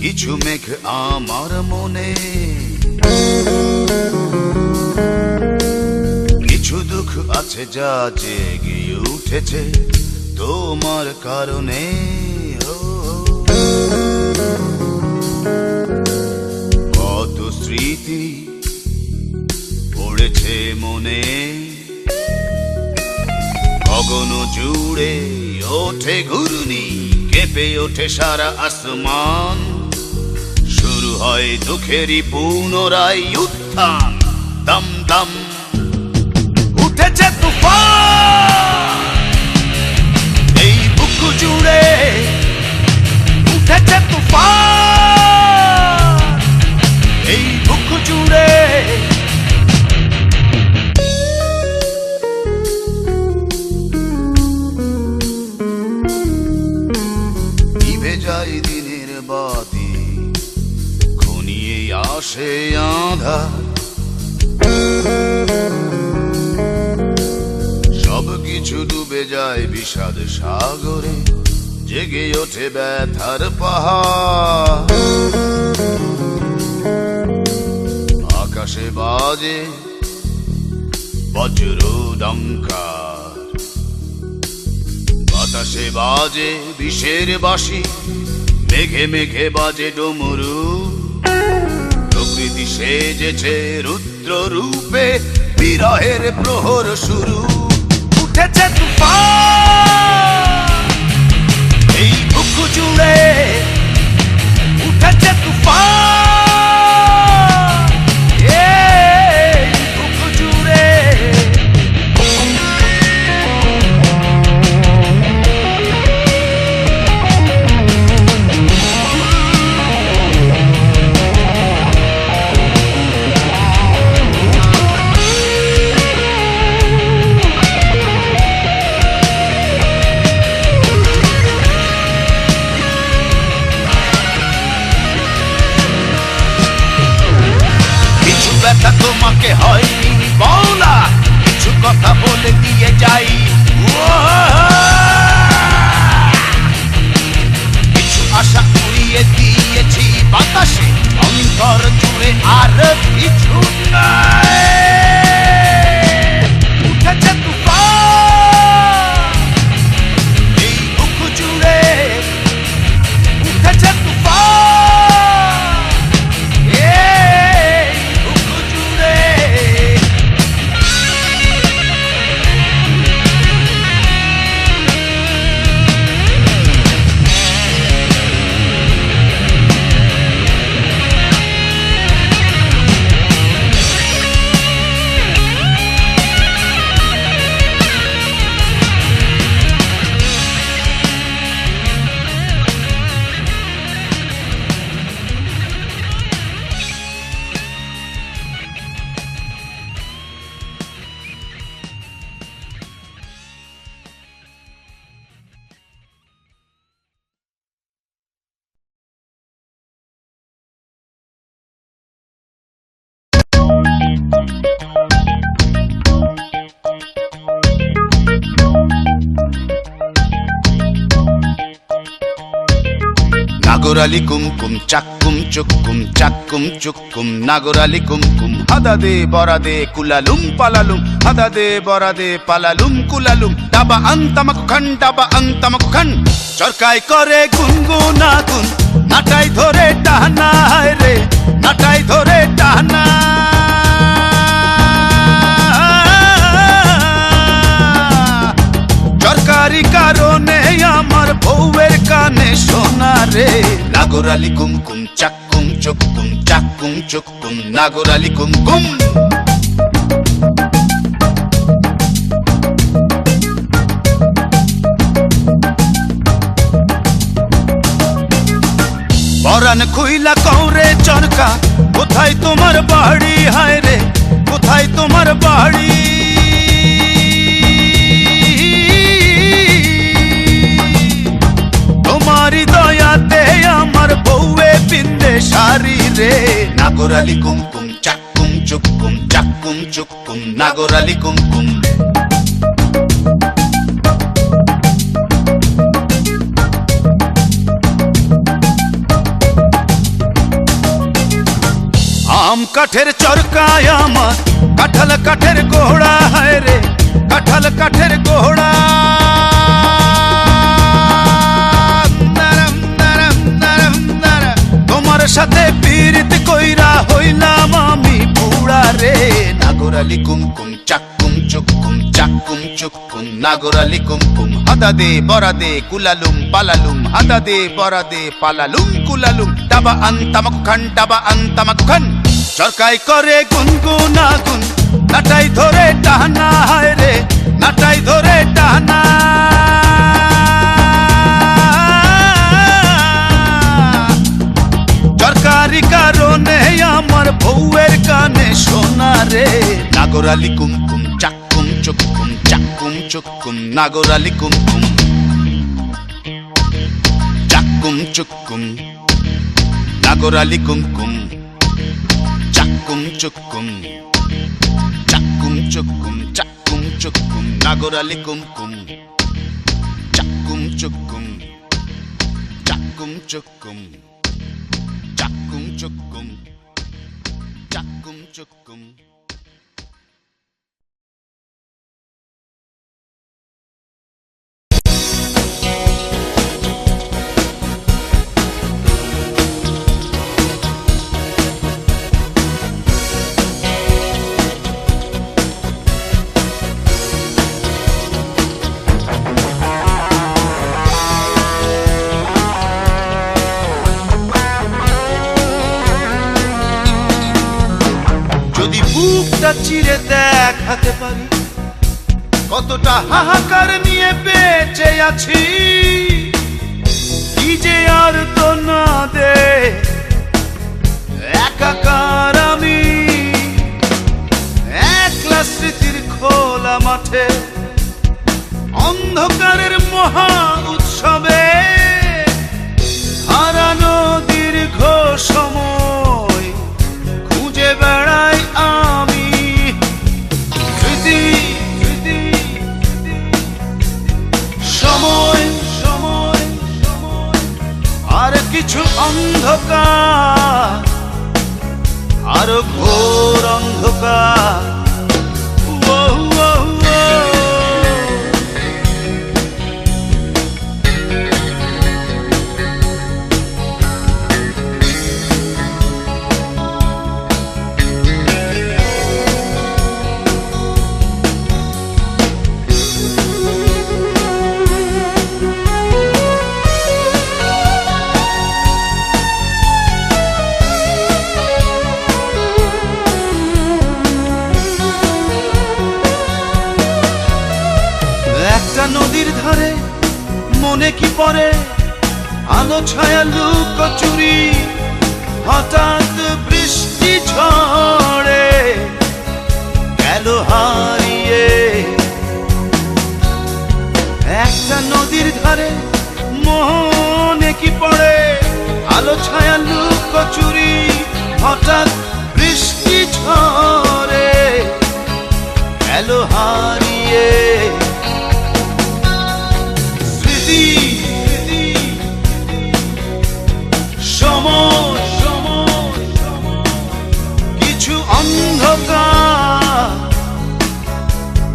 কিছু মেঘ আমার মনে, কিছু দুঃখ আছে যা জেগে উঠেছে তোমার কারণে। কত স্মৃতি পড়েছে মনে, গগন জুড়ে ওঠে ঘূর্ণি, কেঁপে ওঠে সারা আসমান, শুরু হয় দুঃখেরই পুনরায় উত্থান। দম দম উঠেছে তুফান এই বুক জুড়ে, উঠেছে তুফান এই বুক জুড়ে। নিভে যায় দিনের বাতি, ঘনিয়ে আসে আঁধার, সবকিছু ডুবে যায় বিষাদ সাগরে, জেগে ওঠে ব্যথার পাহাড়। আকাশে বাজে বজ্র ডঙ্কার, বাতাসে বাজে বিষের বাঁশি, মেঘে মেঘে বাজে ডমরু। প্রকৃতি সেজেছে রুদ্র রূপে, বিরহের প্রহর শুরু। উঠেছে তুফান এই বুক জুড়ে, উঠেছে তুফান এই বুক জুড়ে। তোমাকে হয়নি বলা, কিছু কথা বলে দিয়ে যাই, কিছু আশা উড়িয়ে দিয়েছি বাতাসে, অন্তর জুড়ে আর কিছু নাই। উঠেছে তুফান এই বুক জুড়ে, উঠেছে তুফান এই বুক জুড়ে। নাগরালি কুমকুম চাক্কুম চুক্কুম চাক্কুম চুক্কুম, নাগরালি কুমকুম হাদাদে বরাদে কুলালুম পালালুম, হাদাদে বরাদে পালালুম কুলালুম। ডাবা আন্তামাকু খান, ডাবা আন্তামাকু খান, চরকায় করে গুনগুনাগুন, নাটাই ধরে টানা রে, নাটাই ধরে টানা। চরকারি কারণে আমার বউয়ের কানে শোনা রে। নাগরালি কুমকুম চাক্কুম চুক্কুম চাক্কুম চুক্কুম, নাগরালি কুমকুম। পরান খুইলা কৌরে চরকা, কোথায় তোমার বাড়ি হায় রে, কোথায় তোমার বাড়ি? তোমারি দয়াতে আমার বউয়ে পিন্দে শাড়ি রে। নাগরালি কুমকুম চাক্কুম চুক্কুম চাক্কুম চুক্কুম, নাগরালি কুমকুম। কাঠের চরকায় আমার কাঁঠাল কাঠের গোহড়া, হায় রে কাঁঠাল কাঠের গোহড়া। তোমার সাথে পীড়িত কইরা হইলাম আমি বুড়া রে। নাগরালি কুমকুম চাক্কুম চুক্কুম চাক্কুম চুক্কুম নাগরালি কুমকুম হাদা দে বরা দে কুলালুম পালালুম হাদা দে বরা দে পালালুম কুলালুম ডাবা আন তামাকু খান ডাবা আন তামাকু খান। চরকাই করে গুনগুনা গুন নাটাই ধরে টানা, হায় রে নাটাই ধরে টানা। চরকারি কারণে আমার বউয়ের কানে শোনা রে। নাগরালি কুমকুম চাক্কুম চুক্কুম চাক্কুম চুক্কুম নাগরালি কুমকুম চাক্কুম চুক্কুম নাগরালি কুমকুম চাক্কুম চুক্কুম চাক্কুম চুক্কুম চাক্কুম চুক্কুম নাগরালি কুমকুম চাক্কুম চুক্কুম চাক্কুম চুক্কুম চাক্কুম চুক্কুম চাক্কুম চুক্কুম। যদি বুকটা চিরে দেখাতে পারি কতটা হাহাকার নিয়ে বেঁচে আছি, কি যে আর তো না দে একাকার আমি। একলা স্মৃতির খোলা মাঠে অন্ধকারের মহা উৎসবে হারানো দীর্ঘ সময় খুঁজে বেড়াই আমি। স্মৃতি স্মৃতি সময় সময় আর কিছু অন্ধকার, আরো ঘোর অন্ধকার। নদীর ধারে মনে কি পড়ে আলো ছায়া লুকোচুরি, হঠাৎ বৃষ্টি ঝড়ে গেল হারিয়ে। একটা নদীর ধারে মনে কি পড়ে আলো ছায়া লুকোচুরি, হঠাৎ বৃষ্টি ঝড়ে গেল হারিয়ে। সময় সময় কিছু অন্ধকার,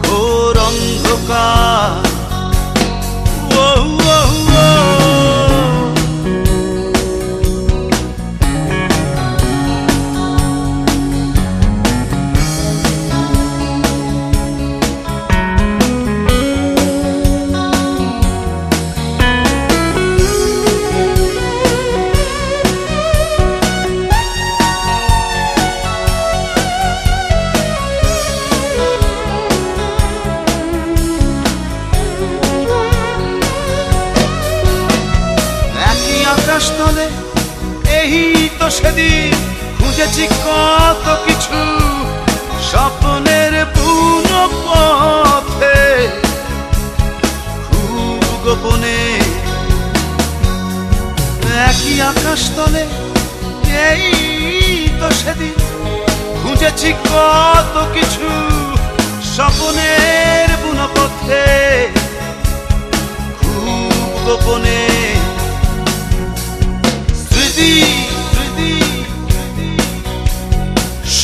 ঘোর অন্ধকার। আকাশতলে এই তো সেদিন খুঁজেছি কত কিছু স্বপ্নের পূর্ণ পথে, খুব গোপনে। একই আকাশতলে এই তো সেদিন খুঁজেছি কত কিছু স্বপ্নের পূর্ণ পথে, খুব গোপনে।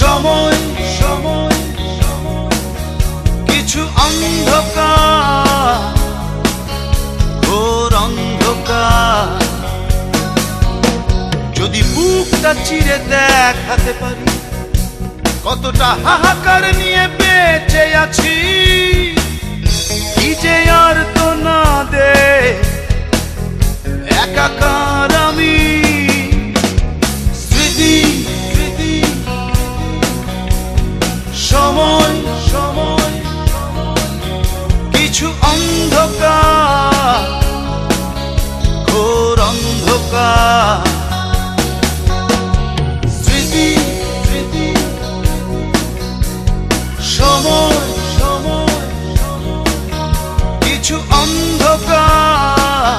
সময় সময় কিছু অন্ধকার, ঘোর অন্ধকার, যদি বুকটা চিরে দেখাতে পারি কতটা হাহাকার নিয়ে বেঁচে আছি, কি যে আর তো না দে একাকার আমি। স্মৃতি স্মৃতি সময় সময় কিছু অন্ধকার, ঘোর অন্ধকার, স্মৃতি স্মৃতি সময় সময় কিছু অন্ধকার,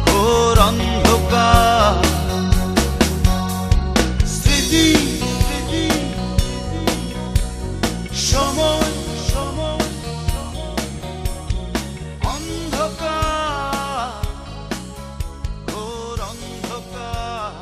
ঘোর অন্ধকার, স্মৃতি স্মৃতি সময় সময় অন্ধকার, ঘোর অন্ধকার।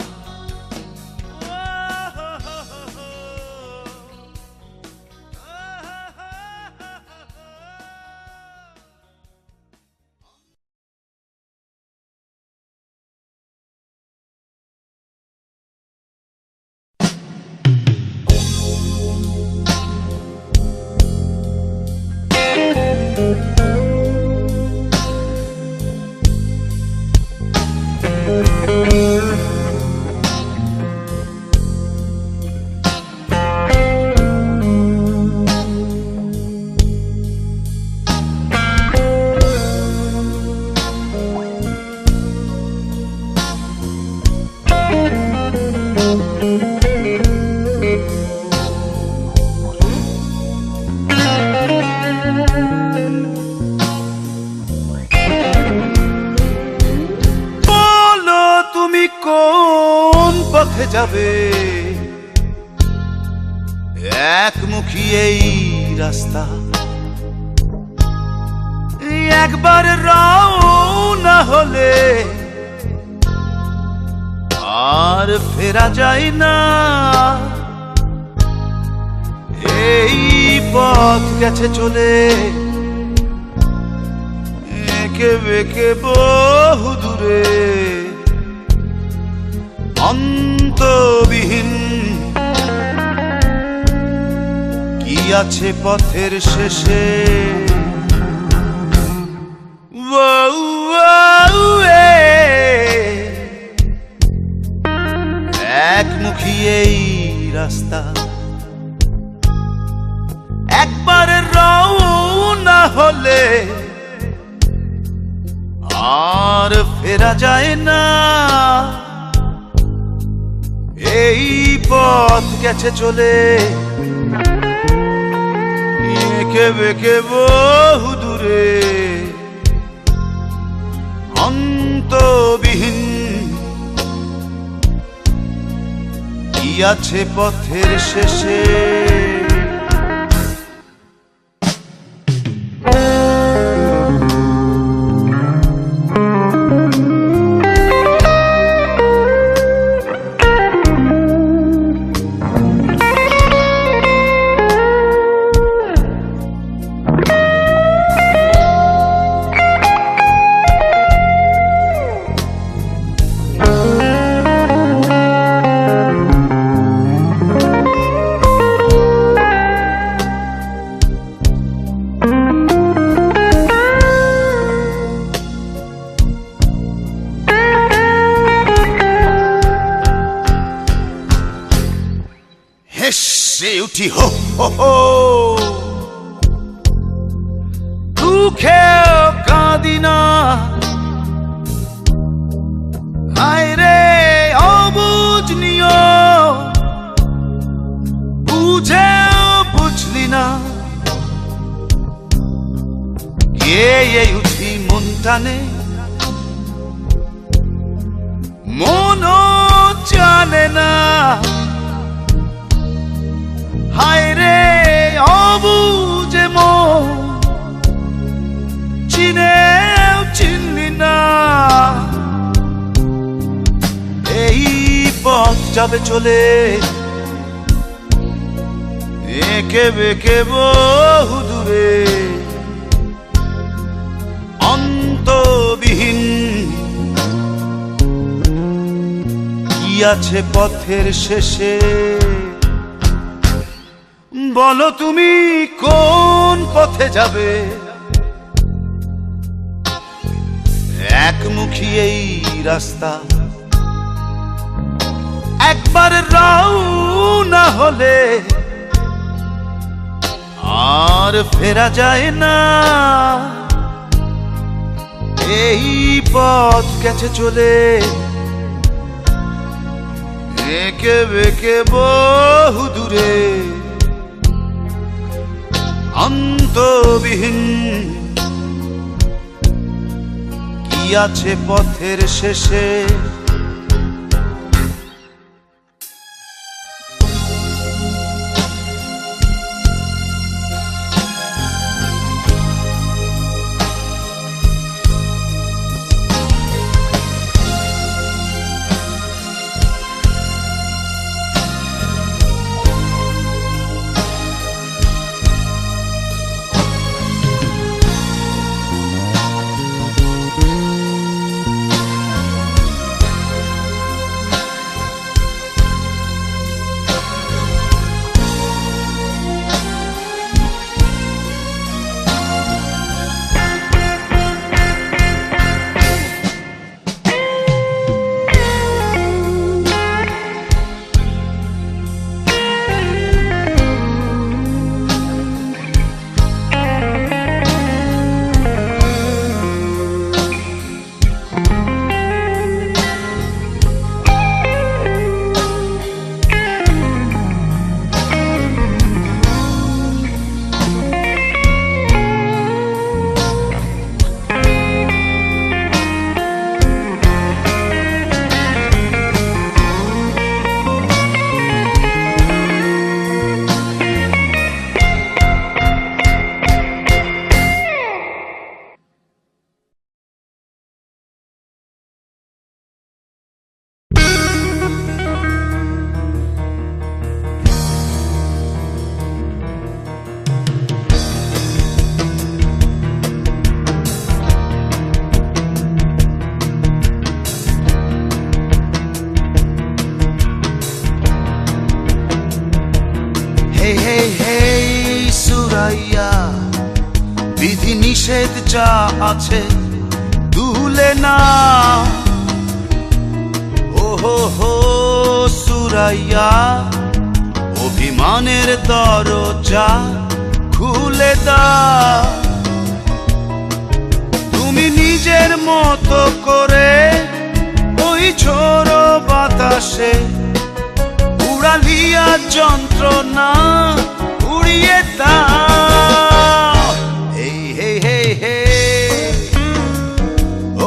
কোন পথে যাবে, একমুখী এই রাস্তা, একবার রওনা হলে আর ফেরা যায় না। এই পথ গেছে চলে একে বেঁকে বহু দূরে, অন্তবিহীন কি আছে পথের শেষে। একমুখী এই রাস্তা, একবার রওনা হলে আর ফেরা যায় না। এই পথ গেছে চলে একে বেঁকে বহু দূরে, অন্তবিহীন কি আছে পথের শেষে। হেসে উঠি হো হো হো, দুঃখেও কাঁদি না, হায় রে অবুঝ নিও, বুঝেও বুঝলি না। গেয়ে উঠি মন টানে, মনও জানে না, হায় রে অবুঝে মন, চিনেও চিনলি না। এই পথ যাবে চলে একে বেঁকে বহু দূরে অন্তবিহীন কি আছে পথের শেষে? বলো তুমি কোন পথে যাবে? একমুখী এই রাস্তা, একবার রওনা হলে আর ফেরা যায় না। এই পথ গেছে চলে একে বেঁকে বহু দূরে অন্তবিহীন কি আছে পথের শেষে? বিধি নিষেধ যা আছে তুলে না, ওহো হো সুরাইয়া অভিমানের দরজা খুলে দাও। তুমি নিজের মতো করে ওই ঝোড়ো বাতাসে উড়ালিয়া যন্ত্রণা উড়িয়ে দাও। এই হে হে হে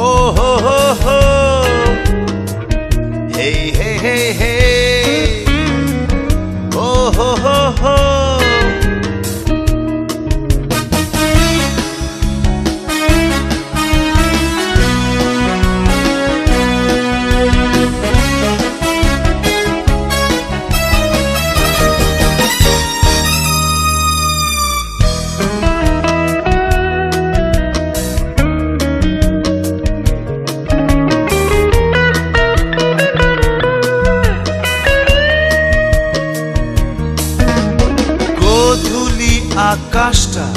ও হো হো হো এই হে হে হে ও হো হো হো। আকাশটা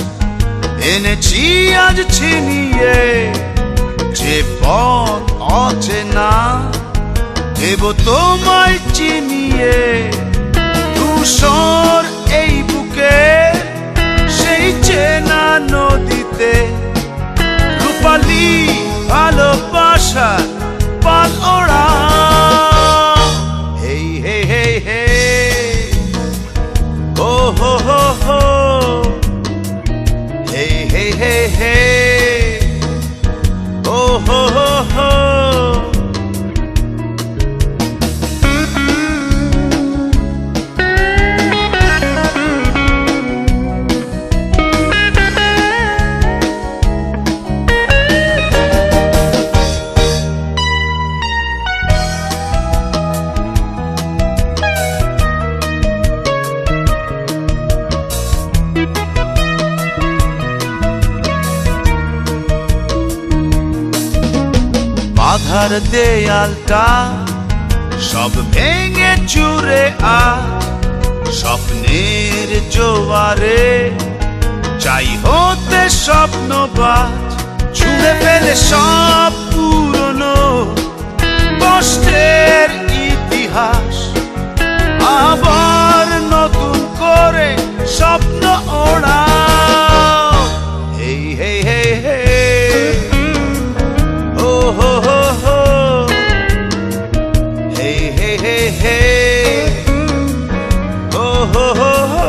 এনেছি আজ ছিনিয়ে, যে পথ অচেনা দেব তোমায় চিনিয়ে। ধূসর এই বুকে সেই চেনা নদীতে রূপালী ভালোবাসার পাল ওড়া। হেই হে হে হে ও হো হো হো hey hey hey hey oh ho ho ho। আধার দেয়ালটা সব ভেঙে চুরে আজ স্বপ্নের জোয়ারে চাই হতে স্বপ্নবাজ, ছুঁড়ে ফেলে সব পুরনো কষ্টের ইতিহাস, আবার নতুন করে স্বপ্ন ওড়া। হেই হেই হেই হে, ও হো হো হো, হেই হেই হেই হে, ও হো হো হো।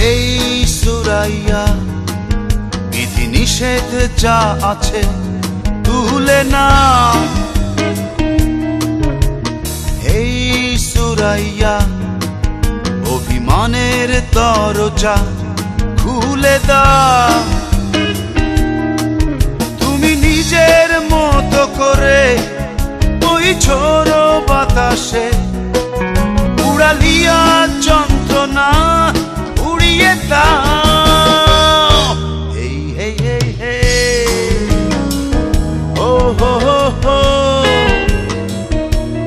এই সুরাইয়া, বিধি নিষেধ যা আছে তুলে না। এই সুরাইয়া, অভিমানের দরজা খুলে দাও। তুমি নিজের মতো করে ওই ঝোড়ো বাতাসে উড়ালিয়া যন্ত্রণা উড়িয়ে দাও। এই হে হে হে, ও হো হো হো,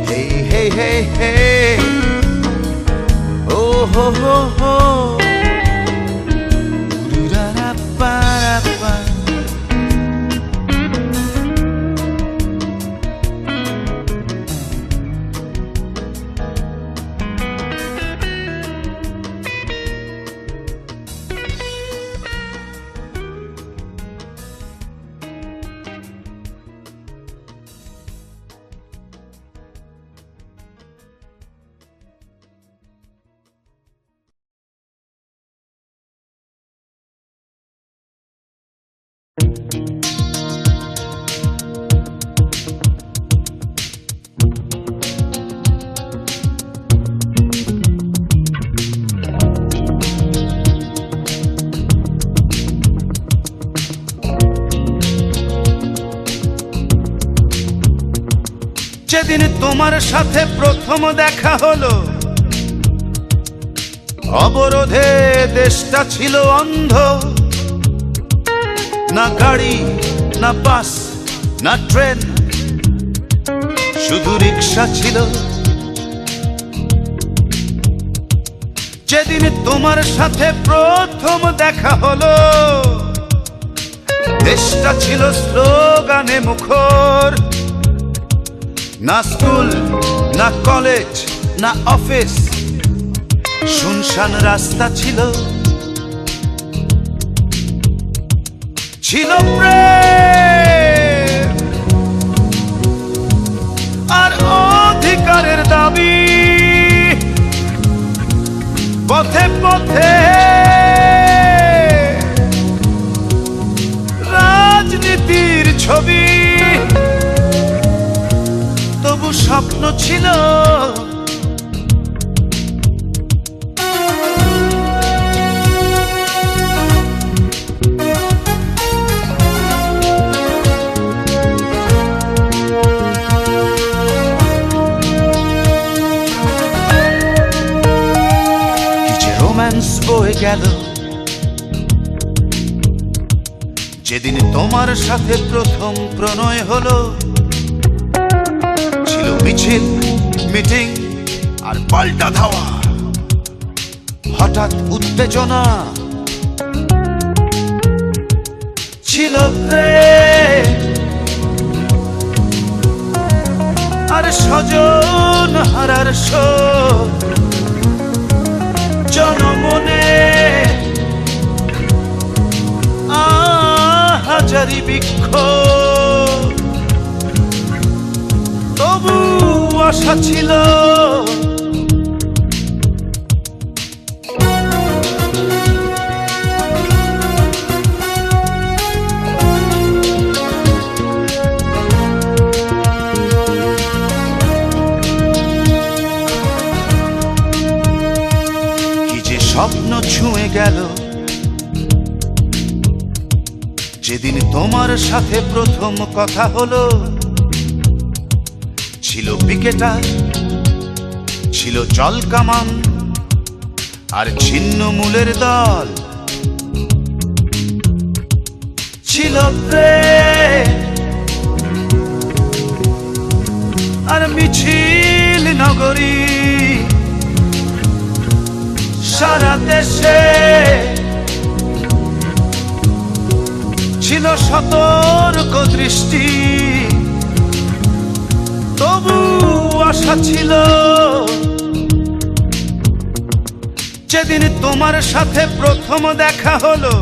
হে হে হে হে, ও হো হো হো, উরুরারাপারাপা। যেদিন তোমার সাথে প্রথম দেখা হলো, অবরোধে দেশটা ছিল অন্ধ। না গাড়ি, না বাস, না ট্রেন, শুধু রিক্সা ছিল। যেদিন তোমার সাথে প্রথম দেখা হলো, দেশটা ছিল স্লোগানে মুখর। না স্কুল, না কলেজ, না অফিস, শুনশান রাস্তা ছিল। ছিল প্রেম আর অধিকারের দাবি, পথে পথে রাজনীতির ছবি। তবু স্বপ্ন ছিল বয়ে গেল। যেদিন তোমার সাথে প্রথম প্রণয় হলো, ছিল মিছিল, মিটিং আর পাল্টা ধাওয়া। হঠাৎ উত্তেজনা, ছিল প্রেম আর স্বজন হারার শোক। জনমনে হাজারি বিক্ষোভ, তবু আশা ছিল স্বপ্ন ছুঁয়ে গেল। যেদিন তোমার সাথে প্রথম কথা হলো, ছিল পিকেটার, ছিল জল কামান আর ছিন্ন মূলের দল। ছিল প্রেম আর মিছিল নগরী সারা দেশে ছিল সতর্ক দৃষ্টি তবু আশা ছিল যেদিন তোমার সাথে প্রথম দেখা হলো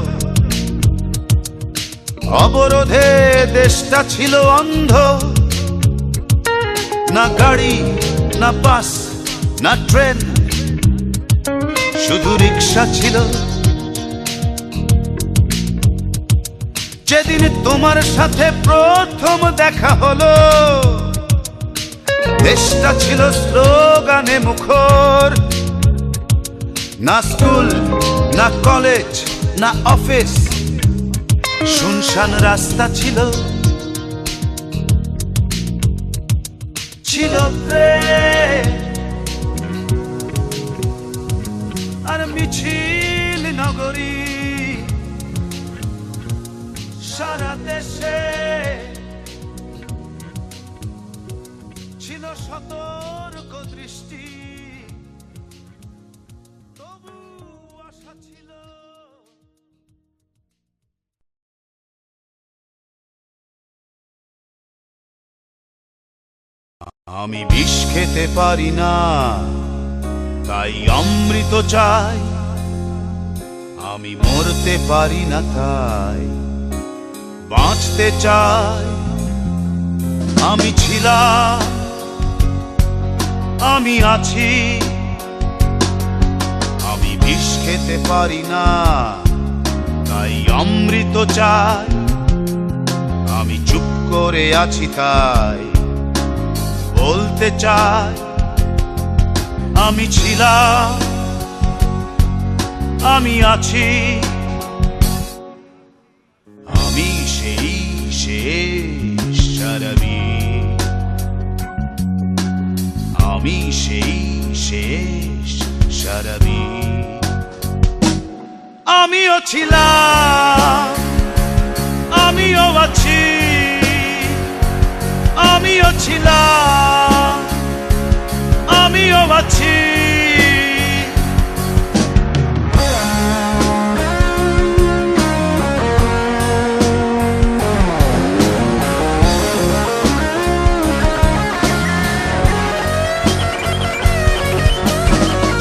অবরোধে দেশটা ছিল অন্ধ না গাড়ি না বাস না ট্রেন শুধু রিক্সা ছিল যেদিন তোমার সাথে প্রথম দেখা হলো দেশটা ছিল স্লোগানে মুখর না স্কুল না কলেজ না অফিস শুনশান রাস্তা ছিল ছিল প্রেম আর মিছিল নগরী সারা দেশে ছিল সতর্ক দৃষ্টি তবু আশা ছিল আমি বিষ খেতে পারি না তাই অমৃত চাই আমি মরতে পারি না তাই বাঁচতে চাই আমি ছিলাম আমি আছি আমি বিষ খেতে পারি না তাই অমৃত চাই আমি চুপ করে আছি তাই বলতে চাই আমি ছিলাম আমি আছি আমি সেই শেষ শরাবি আমি সেই শেষ শরাবি আমিও ছিলাম আমিও আছি আমিও ছিলাম আমিও আছি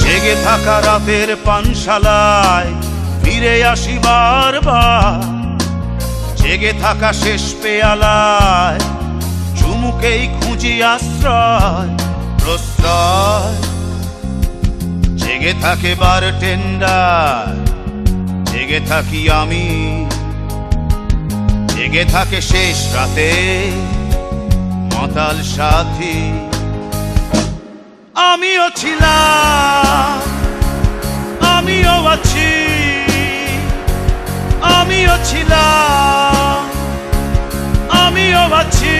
জেগে থাকা রাতের পানশালায় ফিরে আসি বারবার জেগে থাকা শেষ পেয়ালায় চুমুকেই খুঁজি আশ্রয় প্রশ্রয় জেগে থাকে বারটেন্ডার জেগে থাকি আমি জেগে থাকে শেষ রাতে মাতাল সাথী আমিও ছিলাম আমিও আছি আমিও ছিলাম আমিও আছি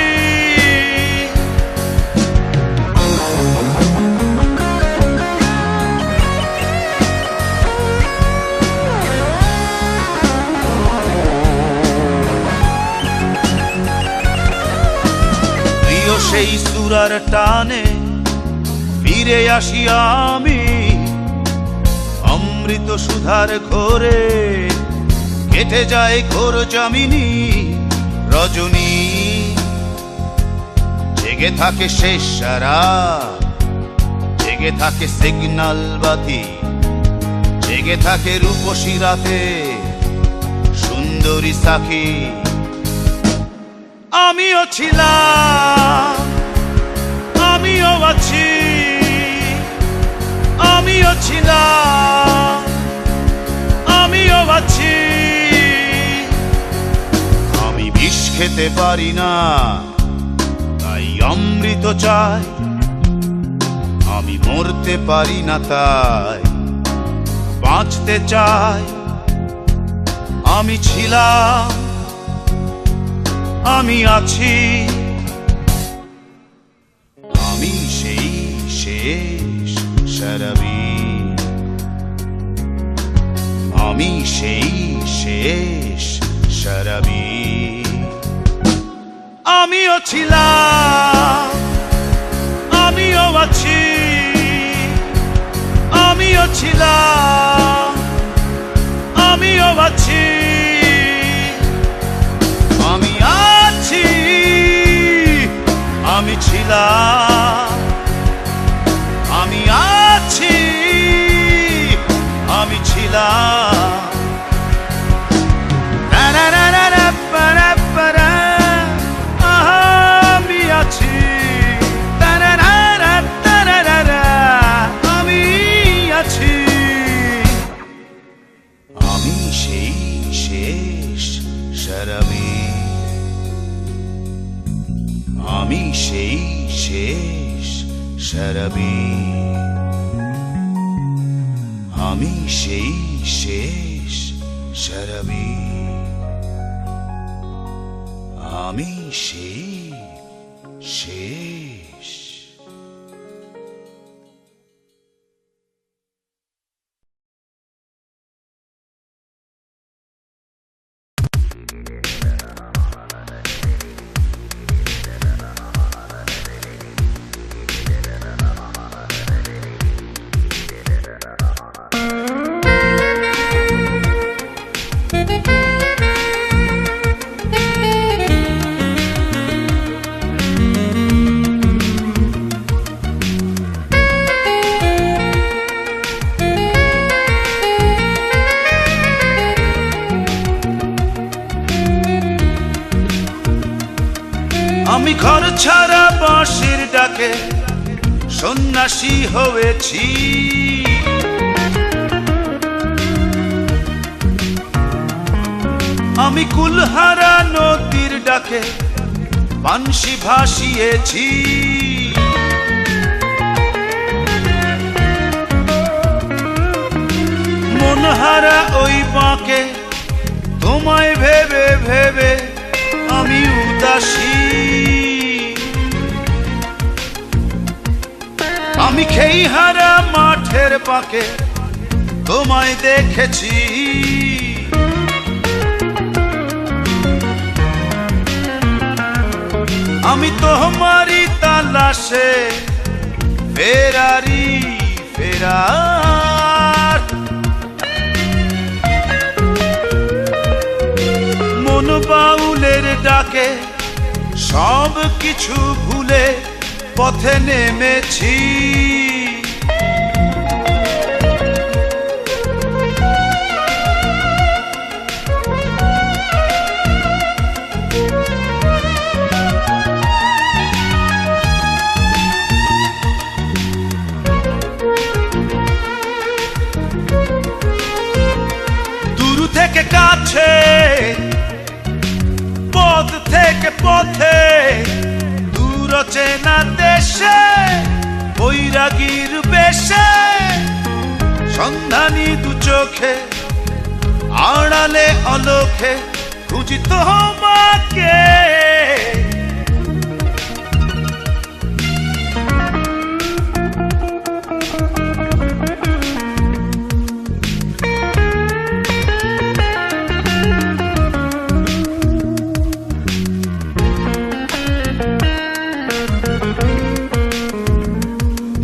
প্রিয় সেই সুরার টানে ফিরে আসি আমি অমৃত সুধার ঘোরে কেটে যায় ঘোর জামিনী রজনী জেগে থাকে শেষ সারা জেগে থাকে সিগন্যাল বাতি জেগে থাকে রূপসী রাতে সুন্দরী সাখী আমিও ছিলাম আমিও আছি আমিও ছিলাম আমিও আছি আমি বিষ খেতে পারি না তাই অমৃত চাই আমি মরতে পারি না তাই বাঁচতে চাই আমি ছিলাম আমি আছি আমি সেই শেষ শরাবি আমি সেই শেষ শরাবি। আমিও ছিলাম, আমিও আছি, আমিও ছিলাম, আমিও আছি, আমি আছি, আমি ছিলাম, আমি আছি, আমি ছিলাম। আমি আছি, আমি আছি, আমি সেই শেষ শরাবি, আমি সেই শেষ শরাবি, আমি সেই শেষ শরাবি, আমি সেই শেষ। আমি ঘর ছাড়া বাঁশির ডাকে সন্ন্যাসী হয়েছি, আমি কুলহারা নদীর ডাকে বাঁশি ভাসিয়েছি, মনহারা ওই বাঁকে তোমায় ভেবে ভেবে আমি উদাসী, আমি খেইহারা মাঠের পাকে তোমায় দেখেছি, আমি তোমারই তালাশে ফেরারি ফেরার, মন বাউলের ডাকে সব কিছু ভুলে পথে নেমেছি, দূর থেকে কাছে, পথ থেকে পথে, দূর চেনা দেশে বৈরাগীর বেশে, সন্ধানী দু চোখে আড়ালে অলোখে খুঁজি তোমাকে,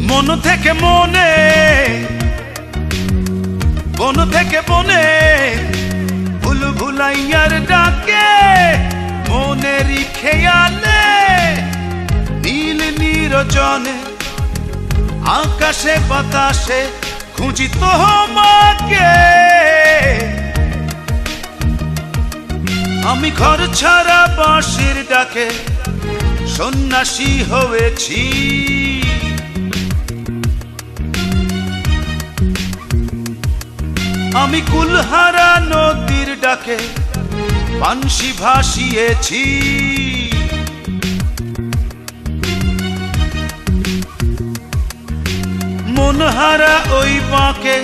মন থেকে মনে, বন থেকে বনে, ভুল ভুলাইয়ার ডাকে মনেরই খেয়ালে, নীল নিরজনে আকাশে বাতাসে খুঁজি তোমাকে, আমি ঘর ছাড়া বাঁশির ডাকে সন্ন্যাসী হয়েছি, আমি কুলহারা নদীর ডাকে বাঁশি ভাসিয়েছি, মনহারা ওই বাঁকে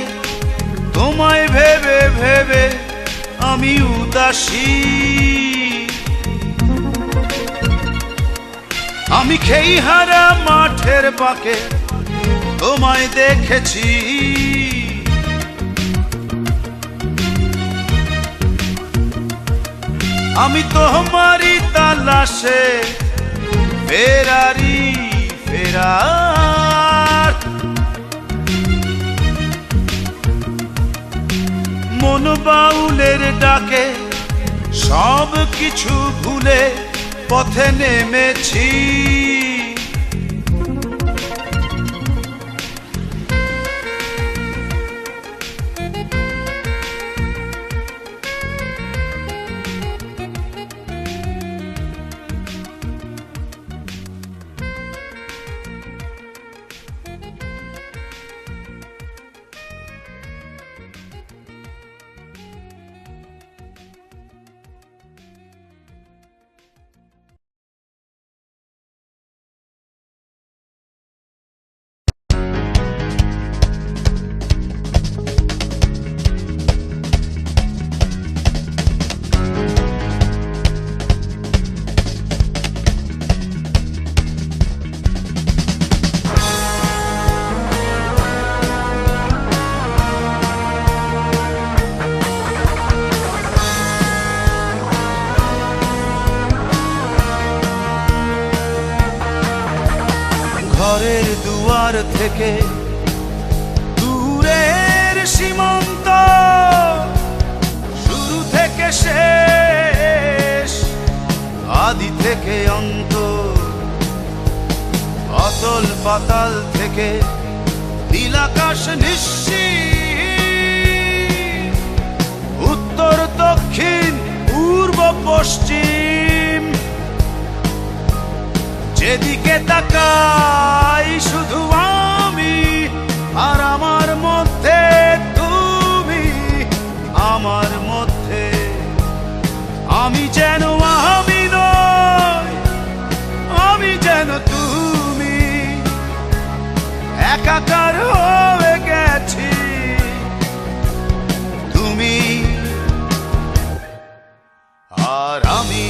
তোমায় ভেবে ভেবে আমি উদাসী, আমি খেইহারা মাঠের বাঁকে তোমায় দেখেছি, আমি তোমারই তালাশে ফেরারি ফেরার, মন বাউলের ডাকে সব কিছু ভুলে পথে নেমেছি। ঘরের দুয়ার থেকে দূরের সীমান্ত, শুরু থেকে শেষ, আদি থেকে অন্ত, অতল পাতাল থেকে নীলাকাশ নিশ্চিত, উত্তর দক্ষিণ পূর্ব পশ্চিম, যেদিকে তাকাই শুধু আমি আর আমার মধ্যে তুমি, আমার মধ্যে আমি যেন আমি নই, আমি যেন তুমি, একাকার হয়ে গেছি তুমি আর আমি।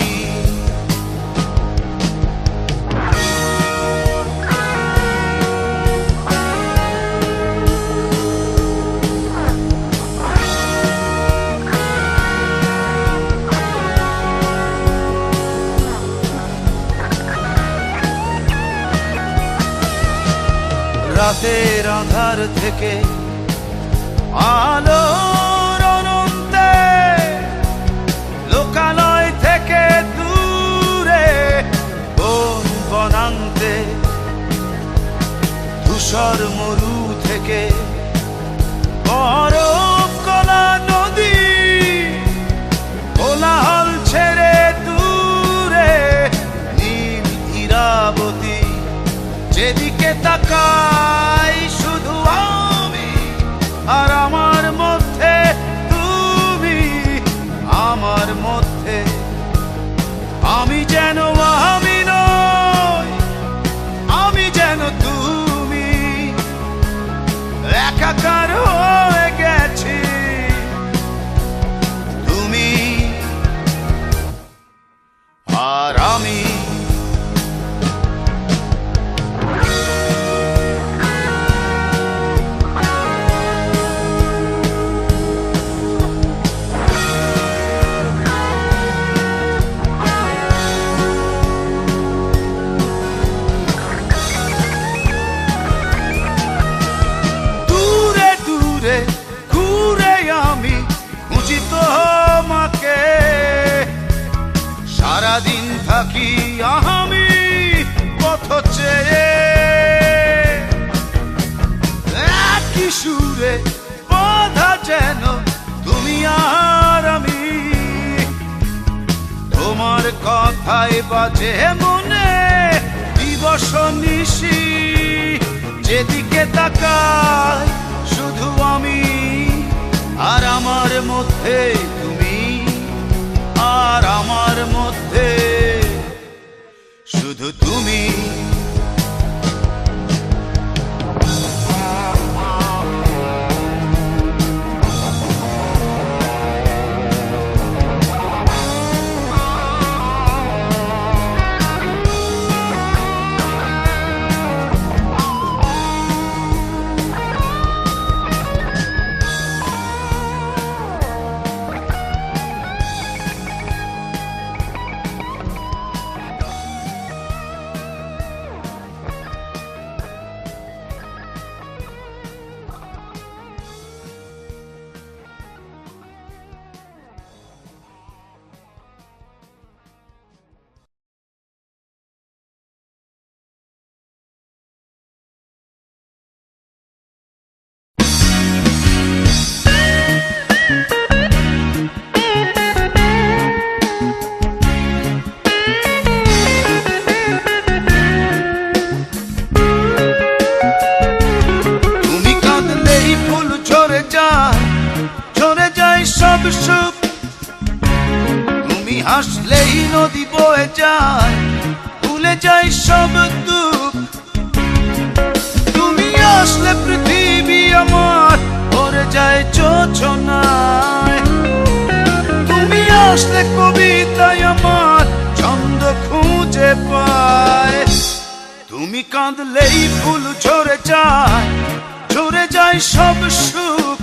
রাতের আঁধার থেকে আলোর অনন্তে, লোকালয় থেকে দূরে বন বনান্তে, ধূসর মরু থেকে বরফ গলা নদী, কোলাহল ছেড়ে দূরে নীল ইরাবতী, যেদিকে তাকাই শুধু আমি আর আমার মধ্যে তুমি, আমার মধ্যে আমি যেন আমি নই, আমি যেন তুমি, একাকার হয়ে গেছি তুমি আর আমি। সারাদিন থাকি আমি পথ চেয়ে, একই সুরে বাঁধা যেন তুমি আর আমি, তোমার কথাই বাজে মনে দিবস নিশি, যেদিকে তাকাই শুধু আমি আর আমার মধ্যে তুমি, আর আমার মধ্যে শুধু তুমি। হাসলেই নদী বয়ে যায়, ভুলে যাই সব দুঃখ। তুমি আসলে পৃথিবী আমার ভরে যায় যোছনায়, তুমি আসলে কবিতায় আমার ছন্দ খুঁজে পায়। তুমি কাঁদলেই ফুল ঝরে যায় সব সুখ।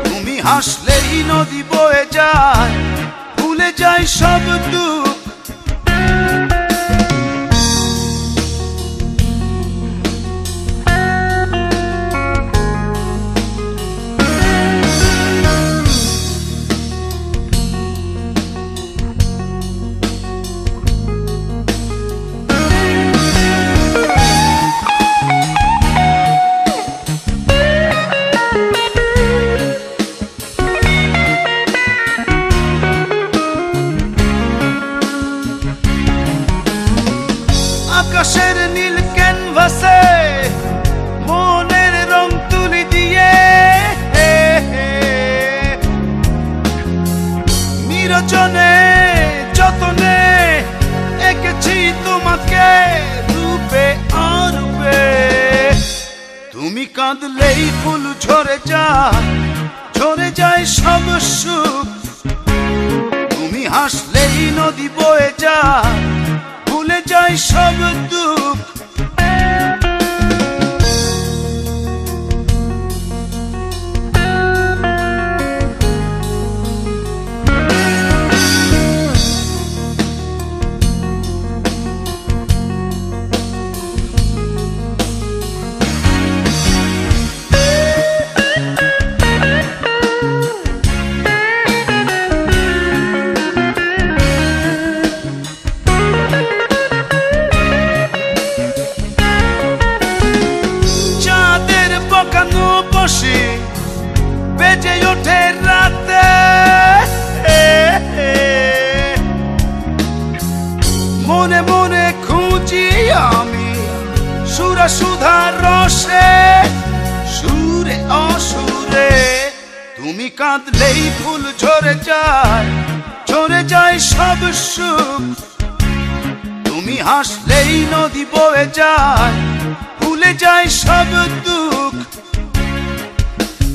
তুমি হাসলেই নদী বয়ে যায়, ভুলে যায় সব দুঃখ। আকাশের নীল ক্যানভাসে মনের রং তুলি দিয়ে, নিরজনে যতনে এঁকেছি তোমাকে রূপে অরূপে। তুমি কাঁদলেই ফুল ঝরে যায় সব সুখ। তুমি হাসলেই নদী বয়ে যায়, ভুলে যায় সব দুঃখ। বসে বেজে ওঠে রাতে, মনে মনে খুঁজি আমি সুরা সুধার রসে, সুরে অসুরে। তুমি কাঁদলেই ফুল ঝরে যায় সব সুখ। তুমি হাসলেই নদী বয়ে যায়, ভুলে যায় সব দুঃখ।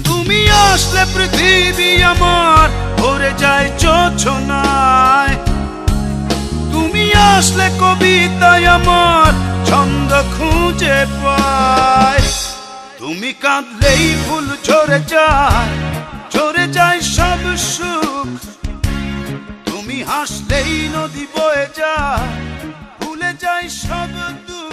তুমি আসলে পৃথিবী আমার ভরে যায় যোছনায়, তুমি আসলে কবিতায় আমার ছন্দ খুঁজে পায়। তুমি কাঁদলেই ফুল ঝরে যায় সব সুখ। তুমি হাসলেই নদী বয়ে যায়, ভুলে যায় সব দুঃখ।